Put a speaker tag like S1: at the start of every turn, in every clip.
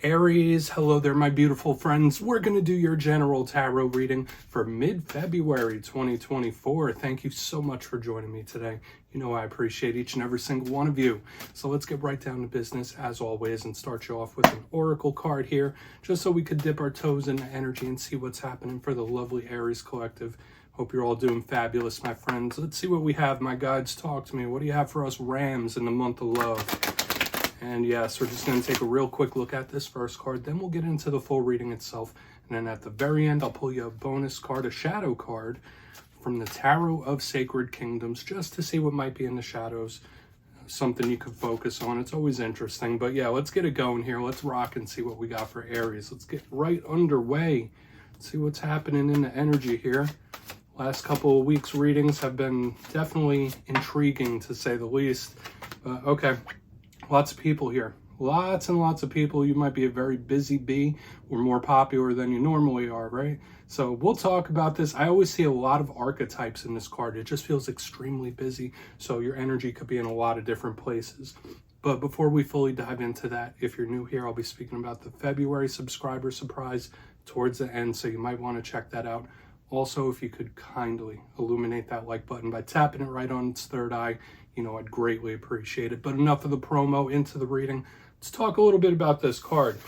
S1: Aries, hello there, my beautiful friends. We're going to do your general tarot reading for mid-February 2024. Thank you so much for joining me today. You know I appreciate each and every single one of you. So let's get right down to business as always and start you off with an oracle card here, just so we could dip our toes into energy and see what's happening for the lovely Aries collective. Hope you're all doing fabulous, my friends. Let's see what we have. My guides, talk to me. What do you have for us Rams in the month of love? And yes, we're just going to take a real quick look at this first card, then we'll get into the full reading itself. And then at the very end, I'll pull you a bonus card, a shadow card from the Tarot of Sacred Kingdoms, just to see what might be in the shadows, something you could focus on. It's always interesting. But yeah, let's get it going here. Let's rock and see what we got for Aries. Let's get right underway. See what's happening in the energy here. Last couple of weeks' readings have been definitely intriguing, to say the least. Okay. Lots of people here. Lots and lots of people. You might be a very busy bee or more popular than you normally are, right? So we'll talk about this. I always see a lot of archetypes in this card. It just feels extremely busy. So your energy could be in a lot of different places. But before we fully dive into that, if you're new here, I'll be speaking about the February subscriber surprise towards the end. So you might want to check that out. Also, if you could kindly illuminate that like button by tapping it right on its third eye, you know, I'd greatly appreciate it. But enough of the promo, into the reading. Let's talk a little bit about this card.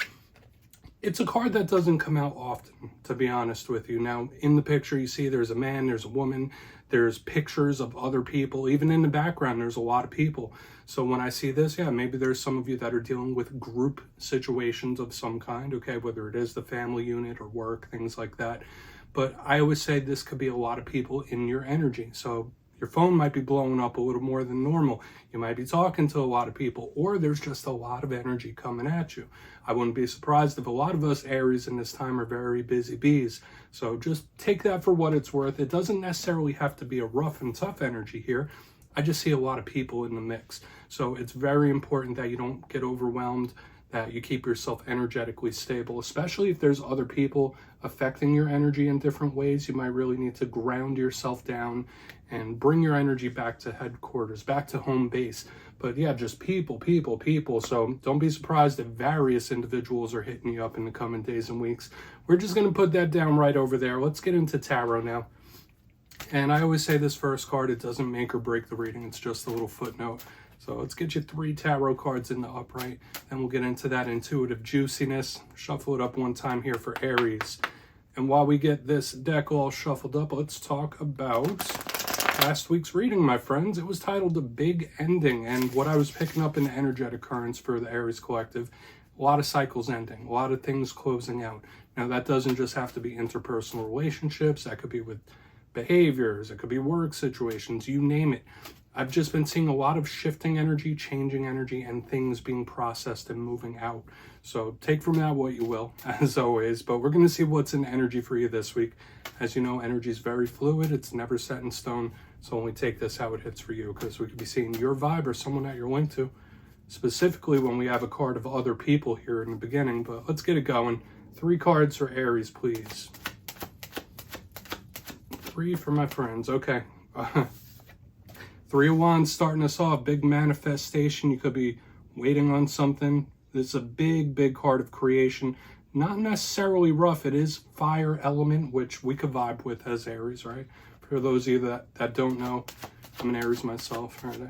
S1: It's a card that doesn't come out often, to be honest with you. Now, in the picture, you see there's a man, there's a woman, there's pictures of other people. Even in the background, there's a lot of people. So when I see this, yeah, maybe there's some of you that are dealing with group situations of some kind, okay, whether it is the family unit or work, things like that. But I always say this could be a lot of people in your energy. So your phone might be blowing up a little more than normal. You might be talking to a lot of people, or there's just a lot of energy coming at you. I wouldn't be surprised if a lot of us Aries in this time are very busy bees. So just take that for what it's worth. It doesn't necessarily have to be a rough and tough energy here. I just see a lot of people in the mix. So it's very important that you don't get overwhelmed, that you keep yourself energetically stable, especially if there's other people affecting your energy in different ways. You might really need to ground yourself down and bring your energy back to headquarters, back to home base. But yeah, just people. So don't be surprised if various individuals are hitting you up in the coming days and weeks. We're just going to put that down right over there. Let's get into tarot now. And I always say this first card, it doesn't make or break the reading. It's just a little footnote. So let's get you 3 tarot cards in the upright, and we'll get into that intuitive juiciness. Shuffle it up one time here for Aries. And while we get this deck all shuffled up, let's talk about last week's reading, my friends. It was titled The Big Ending, and what I was picking up in the energetic currents for the Aries collective, a lot of cycles ending, a lot of things closing out. Now, that doesn't just have to be interpersonal relationships. That could be with behaviors. It could be work situations, you name it. I've just been seeing a lot of shifting energy, changing energy, and things being processed and moving out. So take from that what you will, as always. But we're going to see what's in energy for you this week. As you know, energy is very fluid. It's never set in stone. So only take this how it hits for you, because we could be seeing your vibe or someone that you're linked to, specifically when we have a card of other people here in the beginning. But let's get it going. 3 cards for Aries, please. 3 for my friends. Okay. 3 of Wands starting us off. Big manifestation. You could be waiting on something. This is a big card of creation. Not necessarily rough. It is fire element, which we could vibe with as Aries, right? For those of you that don't know, I'm an Aries myself. All right,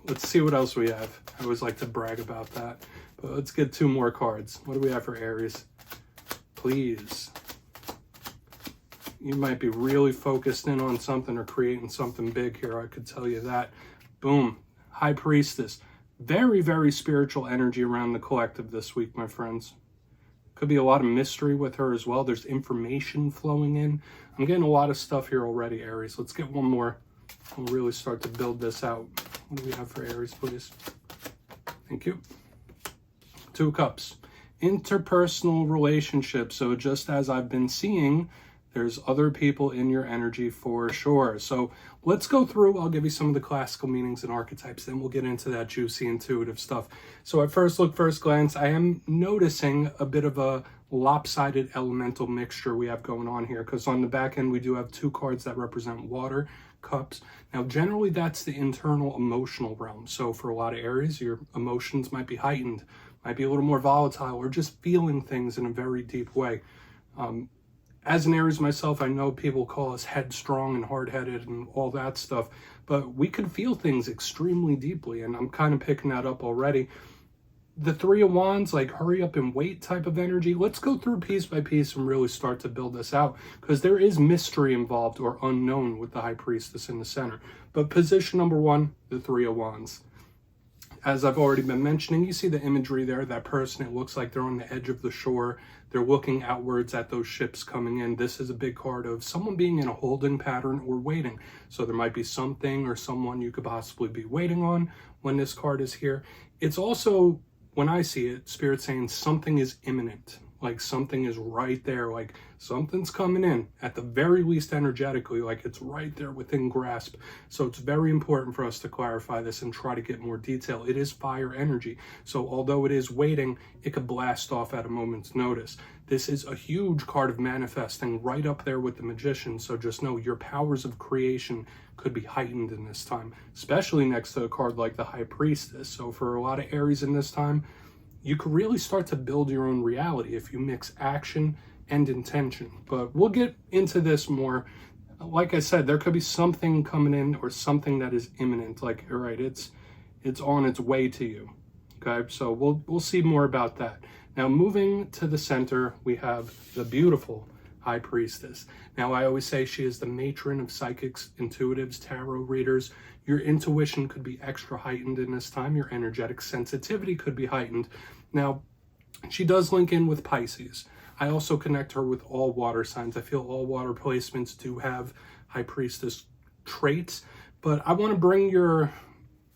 S1: let's see what else we have. I always like to brag about that. But let's get 2 more cards. What do we have for Aries? Please. You might be really focused in on something or creating something big here. I could tell you that. Boom. High Priestess. Very spiritual energy around the collective this week, my friends. Could be a lot of mystery with her as well. There's information flowing in. I'm getting a lot of stuff here already, Aries. Let's get one more. We'll really start to build this out. What do we have for Aries, please? Thank you. 2 of Cups. Interpersonal relationships. So just as I've been seeing, there's other people in your energy for sure. So let's go through. I'll give you some of the classical meanings and archetypes. Then we'll get into that juicy, intuitive stuff. So at first look, first glance, I am noticing a bit of a lopsided elemental mixture we have going on here. Because on the back end, we do have 2 cards that represent water, cups. Now, generally, that's the internal emotional realm. So for a lot of Aries, your emotions might be heightened. might be a little more volatile, or just feeling things in a very deep way. As an Aries myself, I know people call us headstrong and hard-headed and all that stuff, but we could feel things extremely deeply, and I'm kind of picking that up already. The Three of Wands, like hurry up and wait type of energy. Let's go through piece by piece and really start to build this out, because there is mystery involved or unknown with the High Priestess in the center. But position number one, the Three of Wands. As I've already been mentioning, you see the imagery there, that person, it looks like they're on the edge of the shore. They're looking outwards at those ships coming in. This is a big card of someone being in a holding pattern or waiting. So there might be something or someone you could possibly be waiting on when this card is here. It's also, when I see it, Spirit saying something is imminent. Like something is right there, like something's coming in, at the very least energetically, like it's right there within grasp. So it's very important for us to clarify this and try to get more detail. It is fire energy. So although it is waiting, it could blast off at a moment's notice. This is a huge card of manifesting, right up there with the Magician. So just know your powers of creation could be heightened in this time, especially next to a card like the High Priestess. So for a lot of Aries in this time, you could really start to build your own reality if you mix action and intention. But we'll get into this more. Like I said, there could be something coming in or something that is imminent. Like, all right, it's on its way to you. Okay, so we'll see more about that. Now, moving to the center, we have the beautiful High Priestess. Now, I always say she is the matron of psychics, intuitives, tarot readers. Your intuition could be extra heightened in this time. Your energetic sensitivity could be heightened. Now, she does link in with Pisces. I also connect her with all water signs. I feel all water placements do have High Priestess traits, but I want to bring your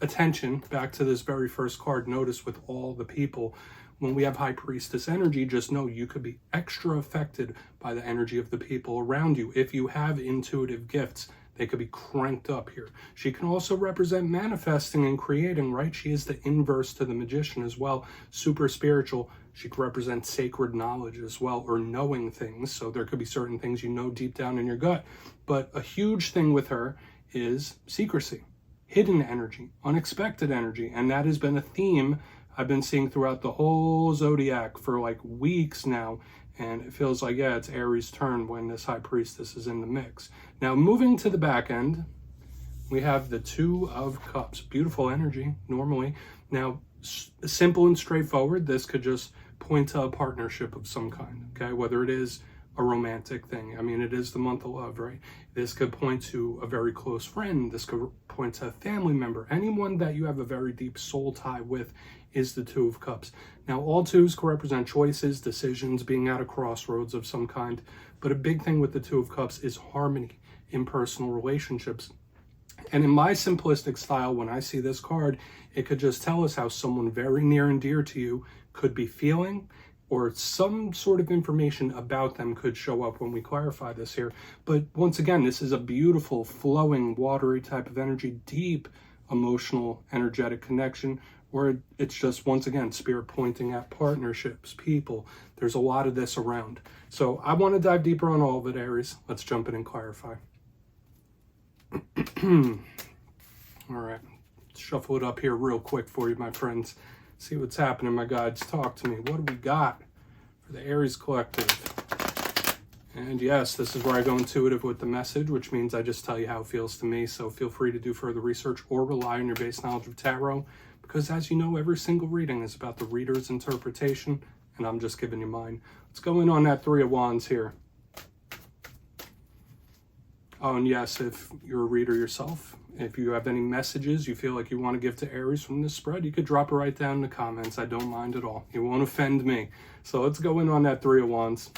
S1: attention back to this very first card. Notice with all the people, when we have High Priestess energy, just know you could be extra affected by the energy of the people around you. If you have intuitive gifts, they could be cranked up here. She can also represent manifesting and creating, right? She is the inverse to the Magician as well. Super spiritual. She could represent sacred knowledge as well, or knowing things. So there could be certain things you know deep down in your gut. But a huge thing with her is secrecy, hidden energy, unexpected energy. And that has been a theme I've been seeing throughout the whole zodiac for like weeks now. And it feels like, yeah, it's Aries' turn when this High Priestess is in the mix. Now, moving to the back end, we have the Two of Cups. Beautiful energy, normally. Now, simple and straightforward, this could just point to a partnership of some kind, okay? Whether it is a romantic thing. I mean, it is the month of love, right? This could point to a very close friend. This could point to a family member. Anyone that you have a very deep soul tie with is the Two of Cups. Now, all twos can represent choices, decisions, being at a crossroads of some kind. But a big thing with the Two of Cups is harmony in personal relationships. And in my simplistic style, when I see this card, it could just tell us how someone very near and dear to you could be feeling, or some sort of information about them could show up when we clarify this here. But once again, this is a beautiful, flowing, watery type of energy, deep, emotional, energetic connection, where it's just, once again, spirit pointing at partnerships, people. There's a lot of this around. So I want to dive deeper on all of it, Aries. Let's jump in and clarify. All right, shuffle it up here real quick for you, my friends. See what's happening, my guides. Talk to me. What do we got for the Aries Collective? And yes, this is where I go intuitive with the message, which means I just tell you how it feels to me. So feel free to do further research or rely on your base knowledge of tarot, because as you know, every single reading is about the reader's interpretation, and I'm just giving you mine. Let's go in on that Three of Wands here. Oh, and yes, if you're a reader yourself, if you have any messages you feel like you want to give to Aries from this spread, you could drop it right down in the comments. I don't mind at all. You won't offend me. So let's go in on that Three of Wands.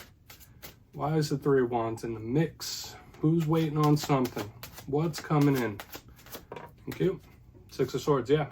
S1: Why is the Three of Wands in the mix? Who's waiting on something? What's coming in? Thank you. Six of Swords, yeah.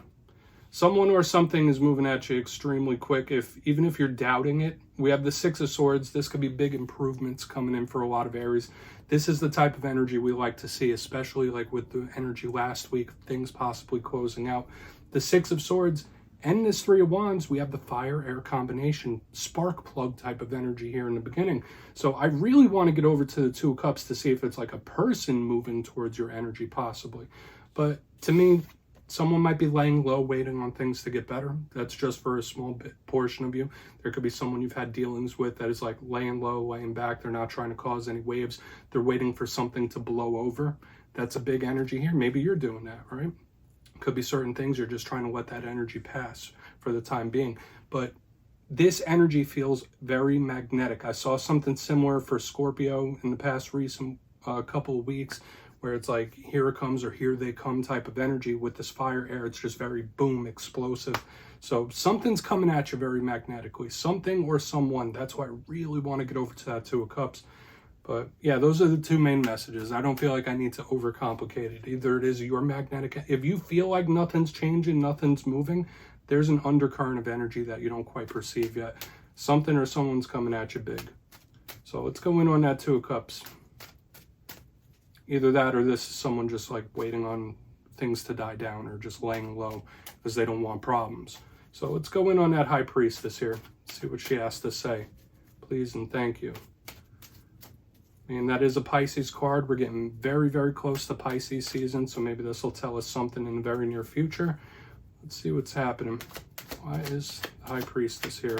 S1: Someone or something is moving at you extremely quick. Even if you're doubting it, we have the Six of Swords. This could be big improvements coming in for a lot of Aries. This is the type of energy we like to see, especially like with the energy last week, things possibly closing out. The Six of Swords and this Three of Wands, we have the fire-air combination, spark plug type of energy here in the beginning. So I really want to get over to the Two of Cups to see if it's like a person moving towards your energy possibly. But to me, Someone might be laying low, waiting on things to get better. That's just for a small portion of you. There could be someone you've had dealings with that is like laying low, laying back. They're not trying to cause any waves. They're waiting for something to blow over. That's a big energy here. Maybe you're doing that, right? Could be certain things you're just trying to let that energy pass for the time being. But this energy feels very magnetic. I saw something similar for Scorpio in the past recent couple of weeks, where it's like, here it comes or here they come type of energy. With this fire air, it's just very boom, explosive. So something's coming at you very magnetically. Something or someone. That's why I really want to get over to that Two of Cups. But yeah, those are the two main messages. I don't feel like I need to overcomplicate it. Either it is your magnetic. If you feel like nothing's changing, nothing's moving, there's an undercurrent of energy that you don't quite perceive yet. Something or someone's coming at you big. So let's go in on that Two of Cups. Either that or this is someone just like waiting on things to die down or just laying low because they don't want problems. So let's go in on that High Priestess here. See what she has to say. Please and thank you. And that is a Pisces card. We're getting very, very close to Pisces season. So maybe this will tell us something in the very near future. Let's see what's happening. Why is the High Priestess here?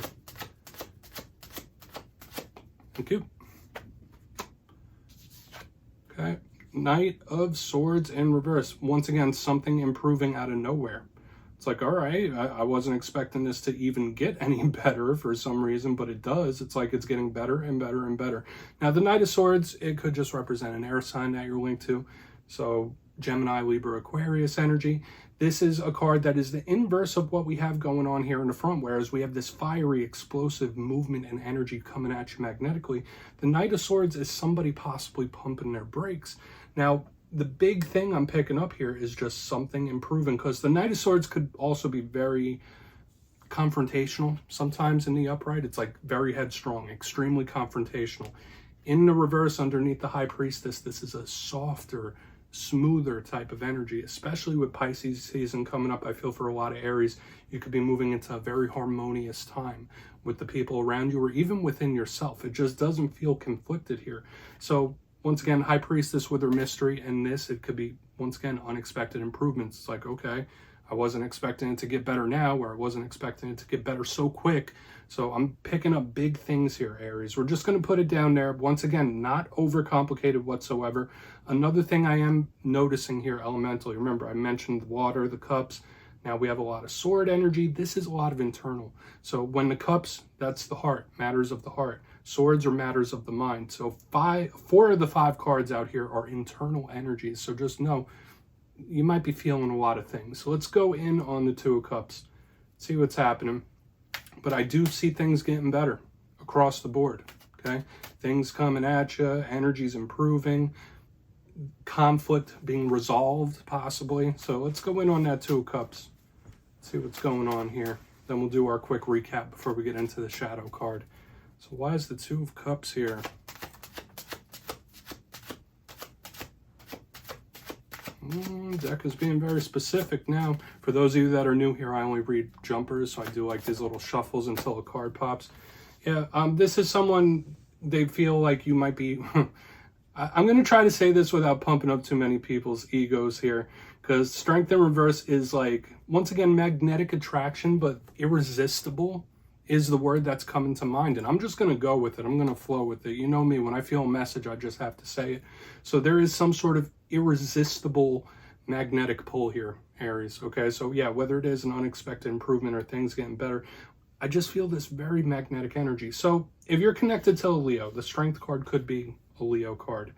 S1: Thank you. Okay. Knight of Swords in reverse. Once again, something improving out of nowhere. It's like, all right, I wasn't expecting this to even get any better for some reason, but it does. It's like it's getting better and better and better. Now, the Knight of Swords, it could just represent an air sign that you're linked to. So Gemini, Libra, Aquarius energy. This is a card that is the inverse of what we have going on here in the front, whereas we have this fiery, explosive movement and energy coming at you magnetically. The Knight of Swords is somebody possibly pumping their brakes. Now, the big thing I'm picking up here is just something improving, because the Knight of Swords could also be very confrontational sometimes in the upright. It's like very headstrong, extremely confrontational. In the reverse, underneath the High Priestess, this is a softer, smoother type of energy, especially with Pisces season coming up. I feel for a lot of Aries, you could be moving into a very harmonious time with the people around you or even within yourself. It just doesn't feel conflicted here. So once again, High Priestess with her mystery, and this, it could be, once again, unexpected improvements. It's like, okay, I wasn't expecting it to get better now, or I wasn't expecting it to get better so quick. So I'm picking up big things here, Aries. We're just going to put it down there. Once again, not overcomplicated whatsoever. Another thing I am noticing here, elementally, remember I mentioned water, the cups. Now we have a lot of sword energy. This is a lot of internal. So when the cups, that's the heart, matters of the heart. Swords are matters of the mind. So 4 of the 5 cards out here are internal energies. So just know you might be feeling a lot of things. So let's go in on the Two of Cups, see what's happening. But I do see things getting better across the board, okay? Things coming at you, energy's improving, conflict being resolved possibly. So let's go in on that Two of Cups, see what's going on here. Then we'll do our quick recap before we get into the shadow card. So why is the Two of Cups here? Deck is being very specific now. For those of you that are new here, I only read jumpers, so I do like these little shuffles until a card pops. Yeah, this is someone, they feel like you might be... I'm going to try to say this without pumping up too many people's egos here, because Strength in reverse is like, once again, magnetic attraction, but irresistible is the word that's coming to mind. And I'm just going to go with it. I'm going to flow with it. You know me, when I feel a message, I just have to say it. So there is some sort of irresistible magnetic pull here, Aries. Okay, so yeah, whether it is an unexpected improvement or things getting better, I just feel this very magnetic energy. So if you're connected to a Leo, the Strength card could be a Leo card.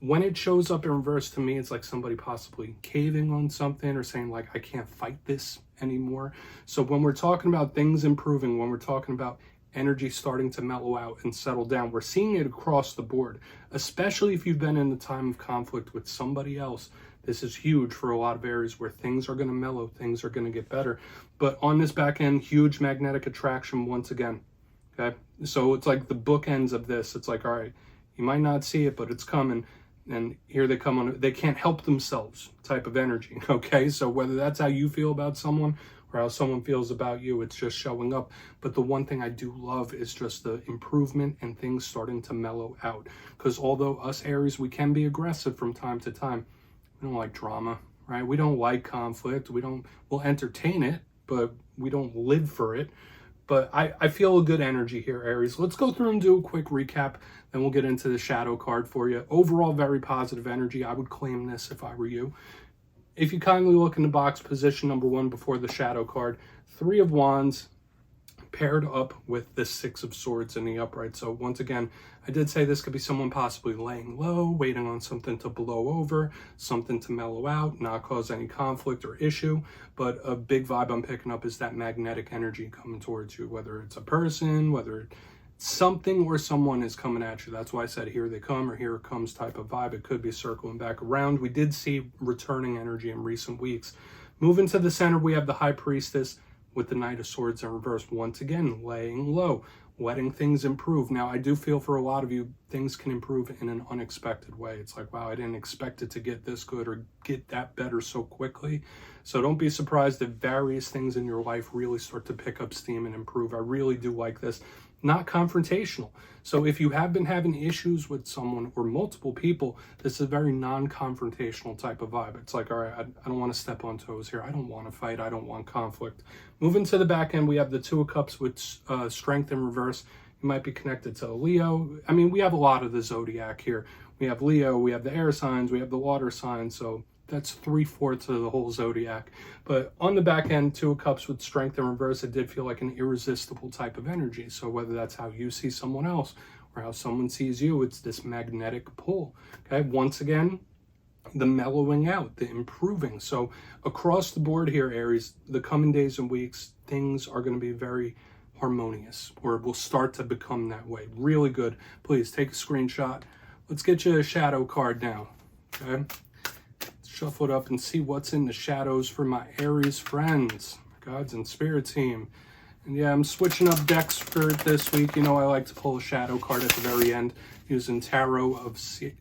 S1: When it shows up in reverse, to me, it's like somebody possibly caving on something or saying like, I can't fight this anymore. So when we're talking about things improving, when we're talking about energy starting to mellow out and settle down, we're seeing it across the board, especially if you've been in the time of conflict with somebody else. This is huge for a lot of areas where things are going to mellow, things are going to get better. But on this back end, huge magnetic attraction once again. Okay, so it's like the bookends of this. It's like, all right, you might not see it, but it's coming. And here they come on, they can't help themselves type of energy. Okay, so whether that's how you feel about someone or how someone feels about you, it's just showing up. But the one thing I do love is just the improvement and things starting to mellow out. Because although us Aries, we can be aggressive from time to time, we don't like drama, right? We don't like conflict. We'll entertain it, but we don't live for it. But I feel a good energy here, Aries. Let's go through and do a quick recap, then we'll get into the shadow card for you. Overall, very positive energy. I would claim this if I were you. If you kindly look in the box, position number 1 before the shadow card, 3 of Wands paired up with the 6 of Swords in the upright. So once again, I did say this could be someone possibly laying low, waiting on something to blow over, something to mellow out, not cause any conflict or issue. But a big vibe I'm picking up is that magnetic energy coming towards you, whether it's a person, whether something or someone is coming at you. That's why I said here they come or here it comes type of vibe. It could be circling back around. We did see returning energy in recent weeks. Moving to the center, we have the High Priestess with the Knight of Swords in reverse. Once again, laying low, letting things improve. Now, I do feel for a lot of you, things can improve in an unexpected way. It's like, wow, I didn't expect it to get this good or get that better so quickly. So don't be surprised if various things in your life really start to pick up steam and improve. I really do like this. Not confrontational. So if you have been having issues with someone or multiple people, this is a very non-confrontational type of vibe. It's like, all right, I don't want to step on toes here. I don't want to fight. I don't want conflict. Moving to the back end, we have the 2 of Cups with strength in reverse. You might be connected to Leo. I mean, we have a lot of the zodiac here. We have Leo, we have the air signs, we have the water signs. So that's 3/4 of the whole zodiac. But on the back end, 2 of Cups with strength in reverse, it did feel like an irresistible type of energy. So whether that's how you see someone else or how someone sees you, it's this magnetic pull. Okay, once again, the mellowing out, the improving. So across the board here, Aries, the coming days and weeks, things are going to be very harmonious, or it will start to become that way. Really good. Please take a screenshot. Let's get you a shadow card now. Okay. Shuffle it up and see what's in the shadows for my Aries friends, gods and spirit team. And yeah, I'm switching up decks for this week. You know, I like to pull a shadow card at the very end using Tarot of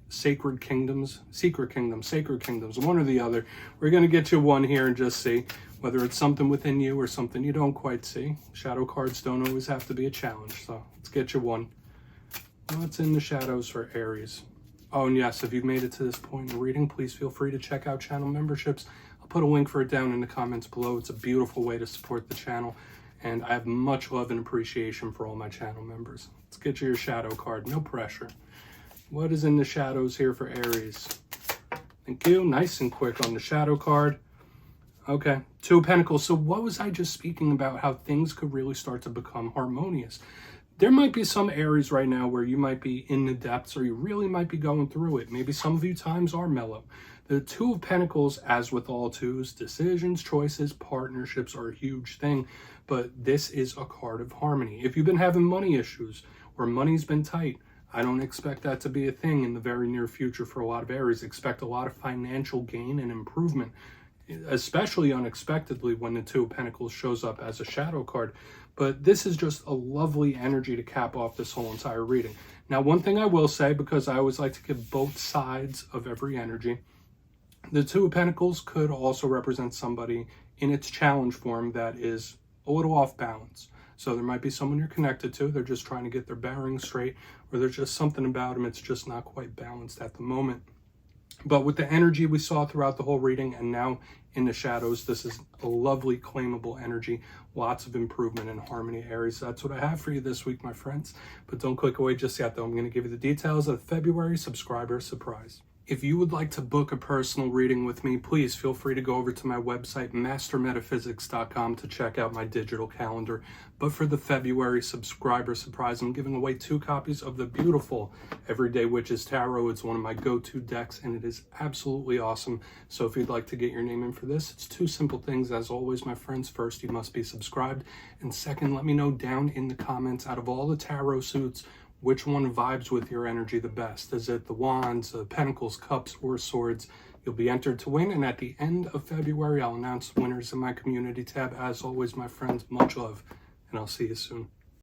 S1: Sacred Kingdoms, Secret Kingdoms, Sacred Kingdoms, one or the other. We're going to get you one here and just see whether it's something within you or something you don't quite see. Shadow cards don't always have to be a challenge, so let's get you one. What's in the shadows for Aries? Oh, and yes, if you've made it to this point in the reading, please feel free to check out channel memberships. I'll put a link for it down in the comments below. It's a beautiful way to support the channel, and I have much love and appreciation for all my channel members. Let's get you your shadow card. No pressure. What is in the shadows here for Aries? Thank you. Nice and quick on the shadow card. Okay, 2 of Pentacles. So what was I just speaking about? How things could really start to become harmonious. There might be some Aries right now where you might be in the depths, or you really might be going through it. Maybe some of you times are mellow. The 2 of Pentacles, as with all 2s, decisions, choices, partnerships are a huge thing. But this is a card of harmony. If you've been having money issues or money's been tight, I don't expect that to be a thing in the very near future for a lot of Aries. Expect a lot of financial gain and improvement, especially unexpectedly when the 2 of Pentacles shows up as a shadow card. But this is just a lovely energy to cap off this whole entire reading. Now, one thing I will say, because I always like to give both sides of every energy, the 2 of Pentacles could also represent somebody in its challenge form that is a little off balance. So there might be someone you're connected to, they're just trying to get their bearings straight, or there's just something about them, it's just not quite balanced at the moment. But with the energy we saw throughout the whole reading and now in the shadows, this is a lovely claimable energy. Lots of improvement and harmony, Aries. That's what I have for you this week, my friends. But don't click away just yet, though. I'm going to give you the details of the February subscriber surprise. If you would like to book a personal reading with me, please feel free to go over to my website, mastermetaphysics.com, to check out my digital calendar. But for the February subscriber surprise, I'm giving away 2 copies of the beautiful Everyday Witches Tarot. It's one of my go-to decks, and it is absolutely awesome. So if you'd like to get your name in for this, it's 2 simple things. As always, my friends, first, you must be subscribed. And second, let me know down in the comments, out of all the tarot suits, which one vibes with your energy the best? Is it the Wands, the Pentacles, Cups, or Swords? You'll be entered to win, and at the end of February, I'll announce winners in my community tab. As always, my friends, much love, and I'll see you soon.